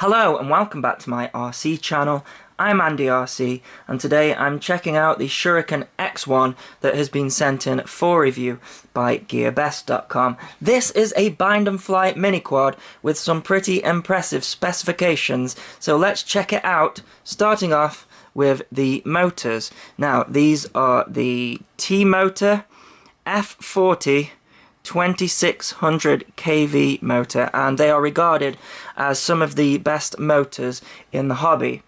Hello and welcome back to my RC channel. I'm AndyRC and today I'm checking out the Shuriken X1 that has been sent in for review by GearBest.com. This is a bind and fly mini quad with some pretty impressive specifications, so let's check it out, starting off with the motors. Now these are the T-Motor F40 2600 kV motor, and they are regarded as some of the best motors in the hobby.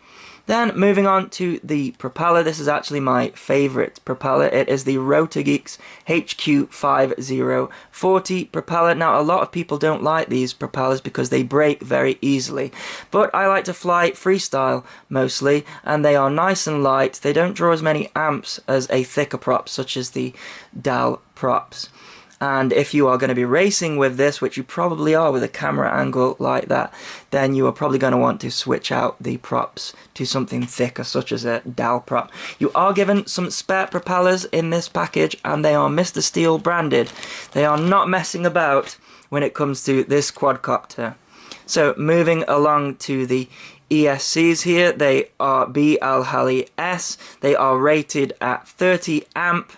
Then moving on to the propeller, this is actually my favourite propeller. It is the RotorGeeks HQ5040 propeller. Now a lot of people don't like these propellers because they break very easily, but I like to fly freestyle mostly, and they are nice and light. They don't draw as many amps as a thicker prop such as the DAL props. And if you are going to be racing with this, which you probably are with a camera angle like that, then you are probably going to want to switch out the props to something thicker, such as a DAL prop. You are given some spare propellers in this package, and they are Mr. Steel branded. They are not messing about when it comes to this quadcopter. So moving along to the ESCs here, they are BL Halley S. They are rated at 30 amp.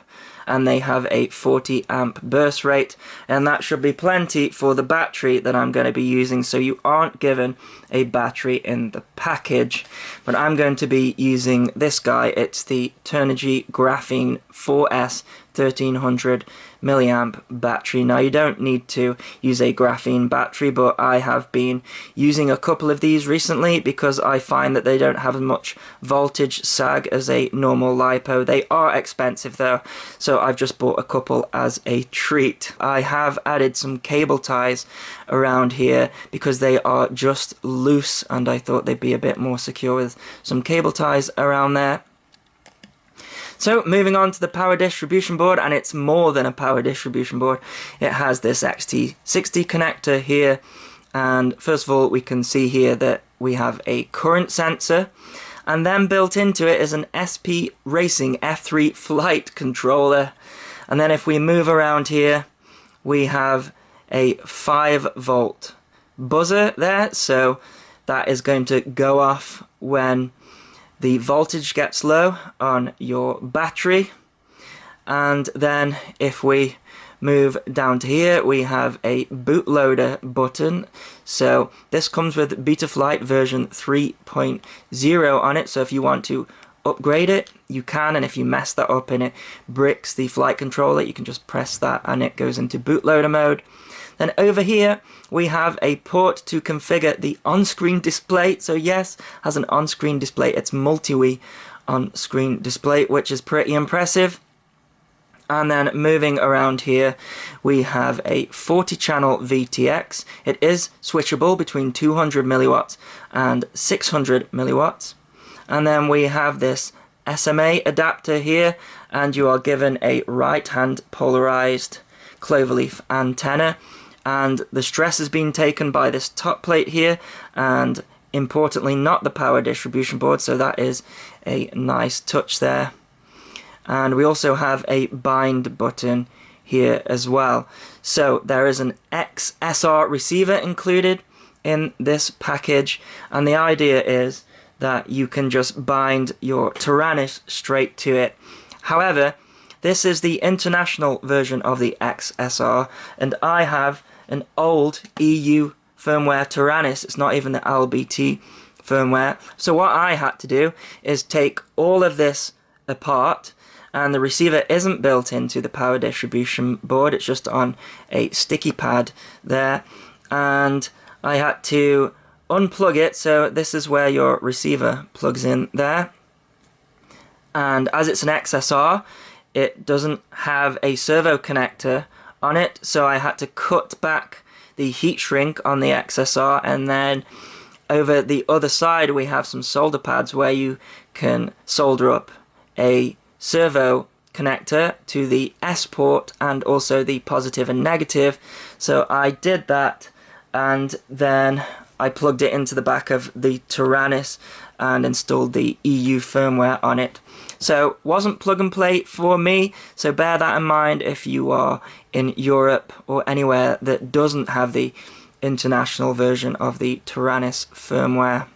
And they have a 40 amp burst rate, and that should be plenty for the battery that I'm going to be using, so you aren't given a battery in the package. But I'm going to be using this guy. It's the Turnigy Graphene 4S 1300 milliamp battery. Now you don't need to use a graphene battery, but I have been using a couple of these recently because I find that they don't have as much voltage sag as a normal LiPo. They are expensive though, so I've just bought a couple as a treat. I have added some cable ties around here because they are just loose, and I thought they'd be a bit more secure with some cable ties around there. So moving on to the power distribution board, and it's more than a power distribution board. It has this XT60 connector here, and first of all we can see here that we have a current sensor, and then built into it is an SP Racing F3 flight controller. And then if we move around here, we have a 5-volt buzzer there, so that is going to go off when the voltage gets low on your battery. And then if we move down to here, we have a bootloader button. So this comes with Betaflight version 3.0 on it, so if you want to upgrade it, you can, and if you mess that up and it bricks the flight controller, you can just press that and it goes into bootloader mode. Then over here we have a port to configure the on-screen display. So yes, has an on-screen display. It's multi-wii on-screen display, which is pretty impressive. And then moving around here, we have a 40-channel VTX. It is switchable between 200 milliwatts and 600 milliwatts. And then we have this SMA adapter here, and you are given a right-hand polarized cloverleaf antenna. And the stress has been taken by this top plate here, and importantly not the power distribution board, so that is a nice touch there. And we also have a bind button here as well. So there is an XSR receiver included in this package, and the idea is that you can just bind your Taranis straight to it. However, this is the international version of the XSR, and I have an old EU firmware Taranis. It's not even the LBT firmware. So what I had to do is take all of this apart, and the receiver isn't built into the power distribution board, it's just on a sticky pad there, and I had to unplug it. So this is where your receiver plugs in there, and as it's an XSR, it doesn't have a servo connector on it, so I had to cut back the heat shrink on the XSR, and then over the other side we have some solder pads where you can solder up a servo connector to the S port and also the positive and negative. So I did that, and then I plugged it into the back of the Taranis and installed the EU firmware on it. So wasn't plug and play for me, so bear that in mind if you are in Europe or anywhere that doesn't have the international version of the Taranis firmware.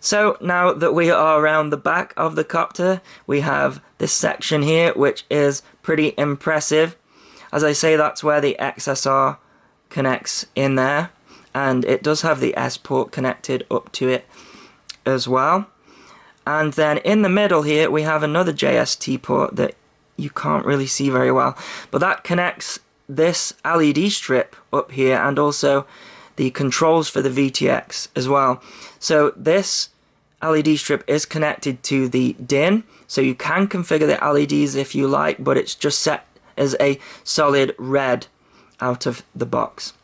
So now that we are around the back of the copter, we have this section here which is pretty impressive. As I say, that's where the XSR connects in there, and it does have the S port connected up to it as well. And then in the middle here we have another JST port that you can't really see very well, but that connects this LED strip up here and also the controls for the VTX as well. So this LED strip is connected to the DIN, so you can configure the LEDs if you like, but it's just set as a solid red out of the box.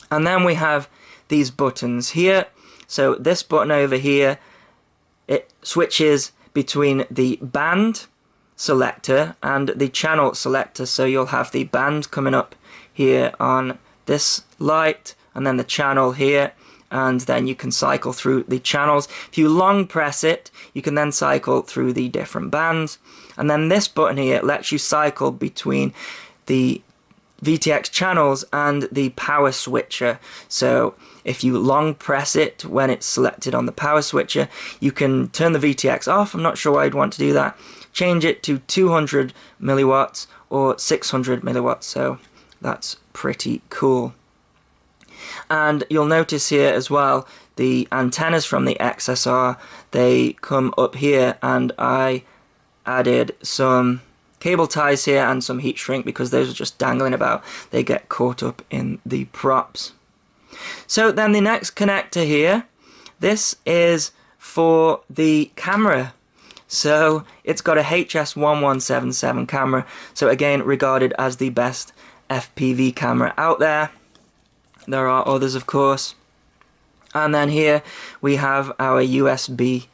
And then we have these buttons here. So this button over here, it switches between the band selector and the channel selector, so you'll have the band coming up here on this light and then the channel here, and then you can cycle through the channels. If you long press it, you can then cycle through the different bands. And then this button here lets you cycle between the VTX channels and the power switcher. So if you long press it when it's selected on the power switcher, you can turn the VTX off. I'm not sure why I'd want to do that. Change it to 200 milliwatts or 600 milliwatts. So that's pretty cool. And you'll notice here as well the antennas from the XSR, they come up here, and I added some cable ties here and some heat shrink because those are just dangling about. They get caught up in the props. So then the next connector here, this is for the camera. So it's got a HS1177 camera, so again regarded as the best FPV camera out there. There are others, of course. And then here we have our USB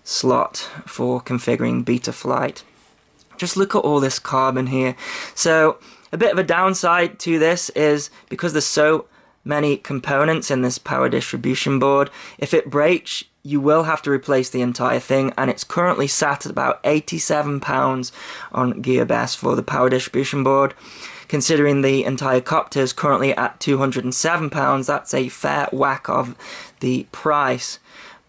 slot for configuring Betaflight. Just look at all this carbon here. So a bit of a downside to this is because there's so many components in this power distribution board, if it breaks you will have to replace the entire thing, and it's currently sat at about £87 on GearBest for the power distribution board. Considering the entire copter is currently at £207, that's a fair whack of the price.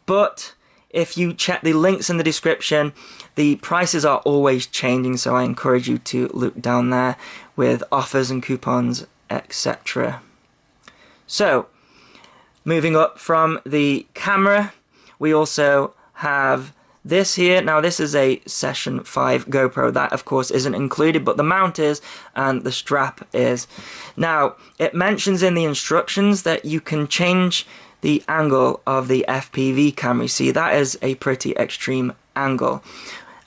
But if you check the links in the description, the prices are always changing, so I encourage you to look down there with offers and coupons, etc. So, moving up from the camera, we also have this here. Now this is a Session 5 GoPro. That of course isn't included, but the mount is and the strap is. Now it mentions in the instructions that you can change the angle of the FPV camera. You see, that is a pretty extreme angle.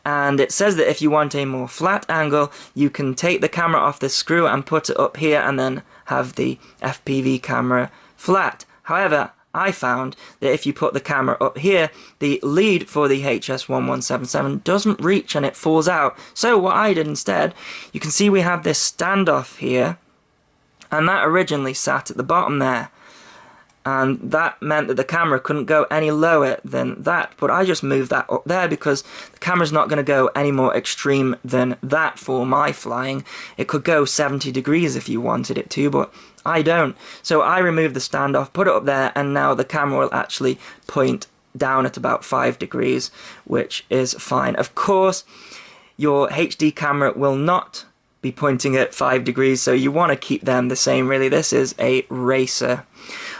And it says that if you want a more flat angle, you can take the camera off the screw and put it up here and then have the FPV camera flat. However, I found that if you put the camera up here, the lead for the HS1177 doesn't reach and it falls out. So what I did instead, you can see we have this standoff here, and that originally sat at the bottom there. And that meant that the camera couldn't go any lower than that, but I just moved that up there because the camera's not going to go any more extreme than that for my flying. It could go 70 degrees if you wanted it to, but I don't. So I removed the standoff, put it up there, and now the camera will actually point down at about 5 degrees, which is fine. Of course, your HD camera will not be pointing at 5 degrees, so you want to keep them the same, really. This is a racer.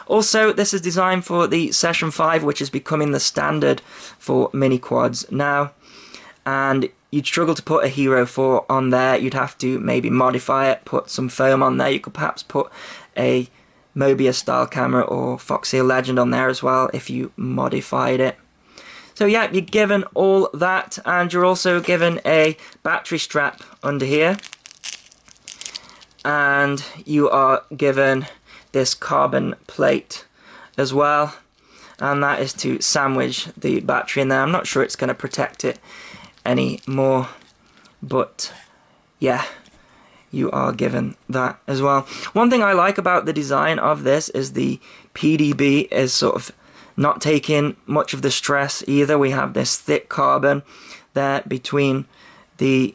Also, this is designed for the Session 5, which is becoming the standard for mini quads now. And you'd struggle to put a Hero 4 on there. You'd have to maybe modify it, put some foam on there. You could perhaps put a Mobius style camera or Foxeer Legend on there as well if you modified it. So yeah, you're given all that, and you're also given a battery strap under here. And you are given this carbon plate as well, and that is to sandwich the battery in there. I'm not sure it's going to protect it anymore, but yeah, you are given that as well. One thing I like about the design of this is the PDB is sort of not taking much of the stress either. We have this thick carbon there between the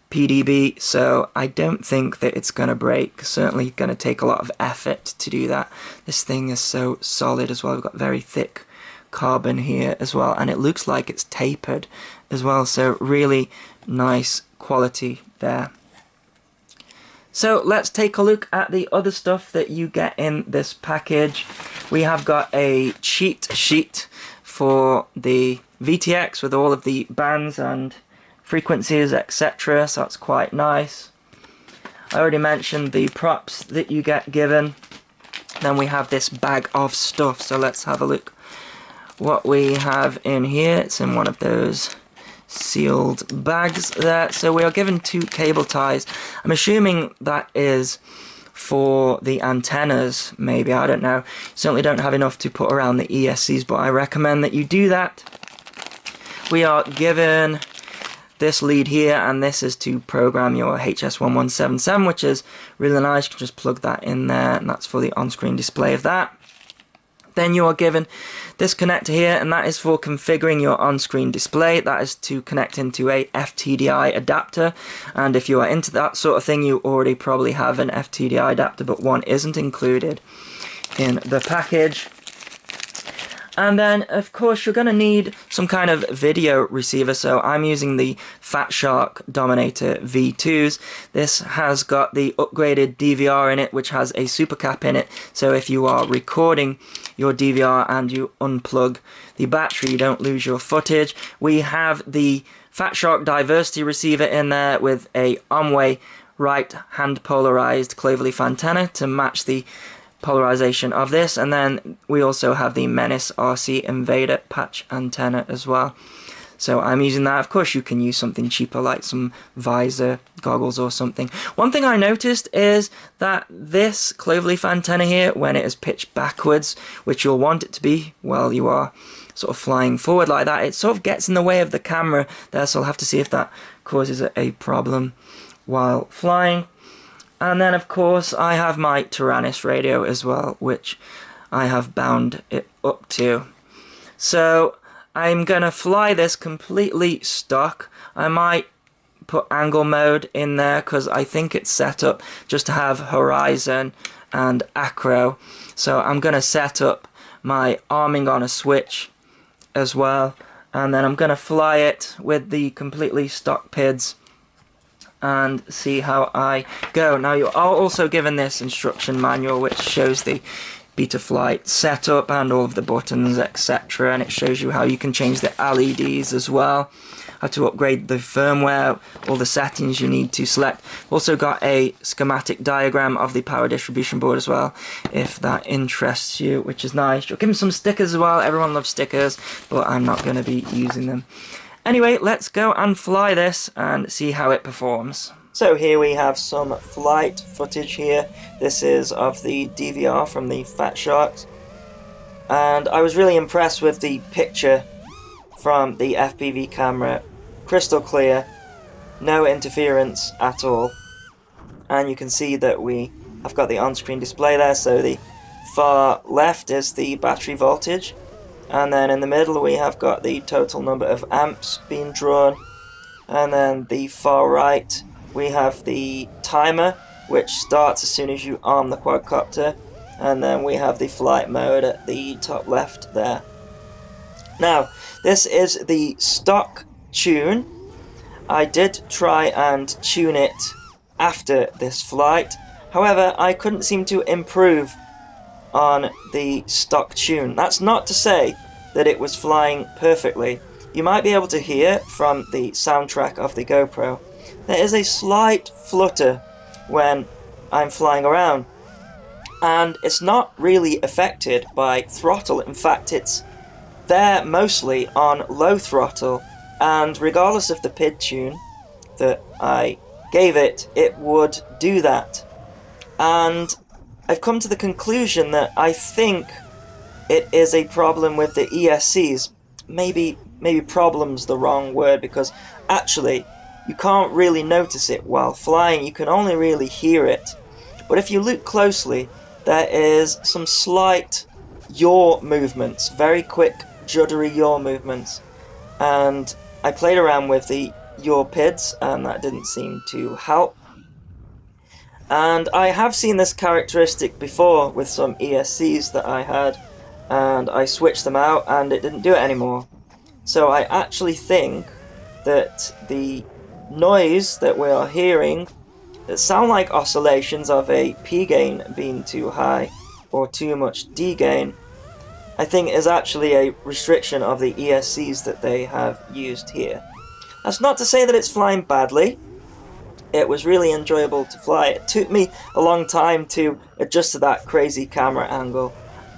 PDB, so I don't think that it's going to break. Certainly going to take a lot of effort to do that. This thing is so solid as well. We've got very thick carbon here as well, and it looks like it's tapered as well, so really nice quality there. So let's take a look at the other stuff that you get in this package. We have got a cheat sheet for the VTX with all of the bands and frequencies, etc. So that's quite nice. I already mentioned the props that you get given. Then we have this bag of stuff. So let's have a look what we have in here. It's in one of those sealed bags there. So we are given 2 cable ties. I'm assuming that is for the antennas, maybe, I don't know. Certainly don't have enough to put around the ESCs, but I recommend that you do that. We are given this lead here, and this is to program your HS1177, which is really nice. You can just plug that in there, and that's for the on-screen display of that. Then you are given this connector here, and that is for configuring your on-screen display. That is to connect into a FTDI adapter, and if you are into that sort of thing, you already probably have an FTDI adapter, but one isn't included in the package. And then, of course, you're going to need some kind of video receiver. So I'm using the Fat Shark Dominator V2s. This has got the upgraded DVR in it, which has a super cap in it. So if you are recording your DVR and you unplug the battery, you don't lose your footage. We have the Fat Shark Diversity receiver in there with a Omway right hand polarized cloverleaf antenna to match the polarization of this, and then we also have the Menace RC Invader patch antenna as well. So I'm using that. Of course you can use something cheaper like some visor goggles or something. One thing I noticed is that this cloverleaf antenna here, when it is pitched backwards, which you'll want it to be while you are sort of flying forward like that, it sort of gets in the way of the camera there, so I'll have to see if that causes a problem while flying. And then, of course, I have my Taranis radio as well, which I have bound it up to. So I'm going to fly this completely stock. I might put angle mode in there because I think it's set up just to have horizon and acro. So I'm going to set up my arming on a switch as well. And then I'm going to fly it with the completely stock PIDs and see how I go. Now you are also given this instruction manual which shows the Betaflight setup and all of the buttons, etc., and it shows you how you can change the LEDs as well, how to upgrade the firmware, all the settings you need to select. Also got a schematic diagram of the power distribution board as well, if that interests you, which is nice. You're given some stickers as well. Everyone loves stickers, but I'm not going to be using them. Anyway, let's go and fly this and see how it performs. So here we have some flight footage here. This is of the DVR from the Fat Sharks. And I was really impressed with the picture from the FPV camera. Crystal clear, no interference at all. And you can see that we have got the on-screen display there, so the far left is the battery voltage. And then in the middle we have got the total number of amps being drawn. And then the far right we have the timer, which starts as soon as you arm the quadcopter. And then we have the flight mode at the top left there. Now, this is the stock tune. I did try and tune it after this flight. However, I couldn't seem to improve on the stock tune. That's not to say that it was flying perfectly. You might be able to hear from the soundtrack of the GoPro, there is a slight flutter when I'm flying around, and it's not really affected by throttle. In fact, it's there mostly on low throttle, and regardless of the PID tune that I gave it, it would do that. And I've come to the conclusion that I think it is a problem with the ESCs. Maybe problem's the wrong word, because actually you can't really notice it while flying, you can only really hear it. But if you look closely, there is some slight yaw movements, very quick juddery yaw movements. And I played around with the your PIDs, and that didn't seem to help. And I have seen this characteristic before with some ESCs that I had, and I switched them out and it didn't do it anymore. So I actually think that the noise that we are hearing that sound like oscillations of a P gain being too high or too much D gain, I think is actually a restriction of the ESCs that they have used here. That's not to say that it's flying badly. It was really enjoyable to fly. It took me a long time to adjust to that crazy camera angle,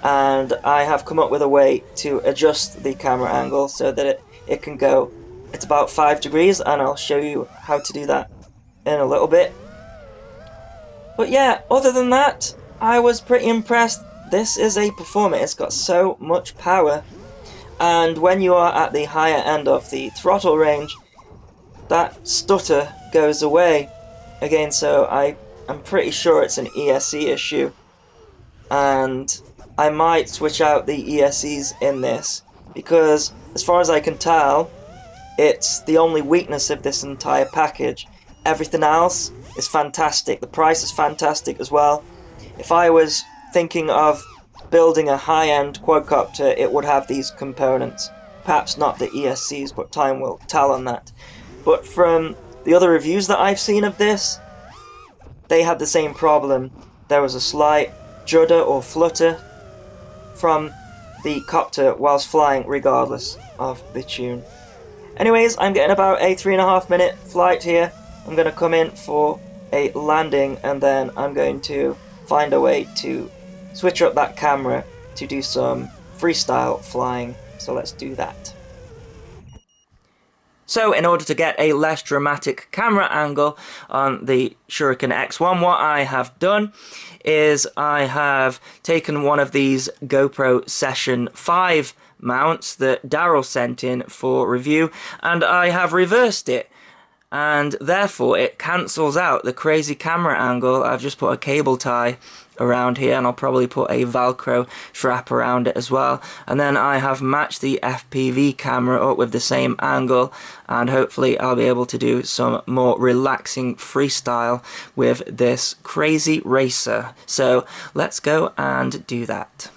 and I have come up with a way to adjust the camera angle so that it can go, it's about 5 degrees, and I'll show you how to do that in a little bit. But yeah, other than that, I was pretty impressed. This is a performer. It's got so much power, and when you are at the higher end of the throttle range, that stutter goes away again. So I'm pretty sure it's an ESC issue, and I might switch out the ESCs in this, because as far as I can tell, it's the only weakness of this entire package. Everything else is fantastic. The price is fantastic as well. If I was thinking of building a high-end quadcopter, it would have these components. Perhaps not the ESCs, but time will tell on that. But from the other reviews that I've seen of this, they had the same problem. There was a slight judder or flutter from the copter whilst flying, regardless of the tune. Anyways, I'm getting about a 3.5 minute flight here. I'm going to come in for a landing, and then I'm going to find a way to switch up that camera to do some freestyle flying. So let's do that. So in order to get a less dramatic camera angle on the Shuriken X1, what I have done is I have taken one of these GoPro Session 5 mounts that Daryl sent in for review, and I have reversed it, and therefore it cancels out the crazy camera angle. I've just put a cable tie around here, and I'll probably put a Velcro strap around it as well, and then I have matched the FPV camera up with the same angle, and hopefully I'll be able to do some more relaxing freestyle with this crazy racer. So let's go and do that.